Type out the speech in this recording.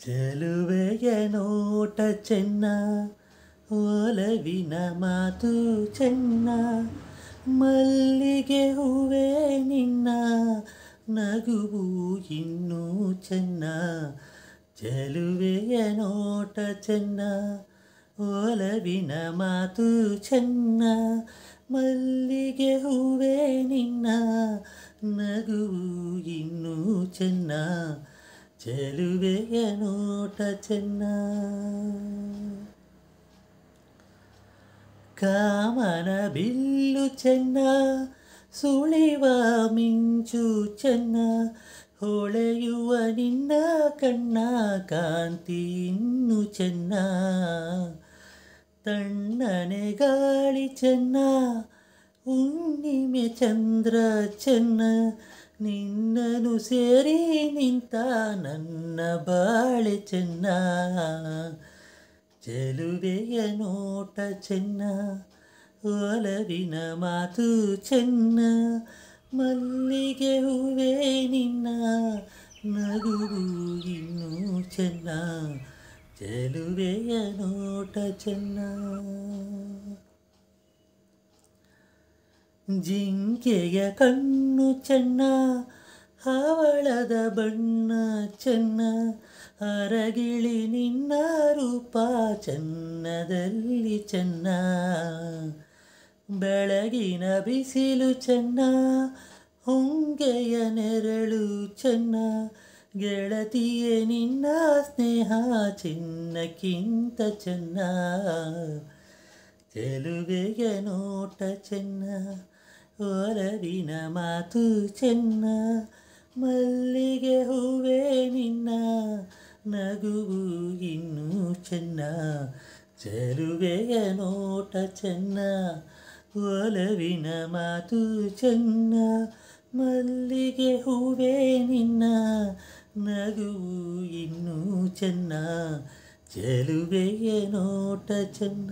ಚೆಲುವೆಯ ನೋಟ ಚೆನ್ನ, ಒಲವಿನ ಮಾತು ಚೆನ್ನ, ಮಲ್ಲಿಗೆ ಹೂವೇ ನಿನ್ನ ನಗುವು ಇನ್ನೂ ಚೆನ್ನ. ಚೆಲುವೆಯ ನೋಟ ಚೆನ್ನ, ಒಲವಿನ ಮಾತು ಚೆನ್ನ, ಮಲ್ಲಿಗೆ ಹೂವೇ ನಿನ್ನ ನಗುವು ಇನ್ನೂ ಚೆನ್ನ. ಚೆಲುವೆಯ ನೋಟ ಚೆನ್ನ. ಕಾಮನ ಬಿಲ್ಲು ಚೆನ್ನ, ಸುಳಿವ ಮಿಂಚು ಚೆನ್ನ, ಹೊಳೆಯುವ ನಿನ್ನ ಕಣ್ಣ ಕಾಂತಿ ಇನ್ನೂ ಚೆನ್ನ. ತಣ್ಣನೆ ಗಾಳಿ ಚೆನ್ನ, ಹುಣ್ಣಿಮೆ ಚಂದ್ರ ಚೆನ್ನ, ನಿನ್ನನು ಸೇರಿ ನಿಂತ ನನ್ನ ಬಾಳೆ ಚೆನ್ನ. ಚೆಲುವೆಯ ನೋಟ ಚೆನ್ನ, ಒಲವಿನ ಮಾತು ಚೆನ್ನ, ಮಲ್ಲಿಗೆ ಹೂವೇ ನಿನ್ನ ನಗುವು ಇನ್ನೂ ಚೆನ್ನ. ಚೆಲುವೆಯ ನೋಟ ಚೆನ್ನ. ಜಿಂಕೆಯ ಕಣ್ಣು ಚೆನ್ನ, ಹವಳದ ಬಣ್ಣ ಚೆನ್ನ, ಅರಗಿಳಿ ನಿನ್ನ ರೂಪ ಚೆನ್ನದಲ್ಲಿ ಚೆನ್ನ. ಬೆಳಗಿನ ಬಿಸಿಲು ಚೆನ್ನ, ಹೊಂಗೆಯ ನೆರಳು ಚೆನ್ನ, ಗೆಳತಿಯೇ ನಿನ್ನ ಸ್ನೇಹ ಚಿನ್ನಕ್ಕಿಂತ ಚೆನ್ನ. ಚೆಲುವೆಯ ನೋಟ ಚೆನ್ನ, ಒಲವಿನ ಮಾತು ಚೆನ್ನ, ಮಲ್ಲಿಗೆ ಹೂವೇ ನಿನ್ನ ನಗುವು ಇನ್ನೂ ಚೆನ್ನ. ಚೆಲುವೆಯ ನೋಟ ಚೆನ್ನ, ಒಲವಿನ ಮಾತು ಚೆನ್ನ, ಮಲ್ಲಿಗೆ ಹೂವೇ ನಿನ್ನ ನಗುವು ಇನ್ನೂ ಚೆನ್ನ. ಚೆಲುವೆಯ ನೋಟ ಚೆನ್ನ.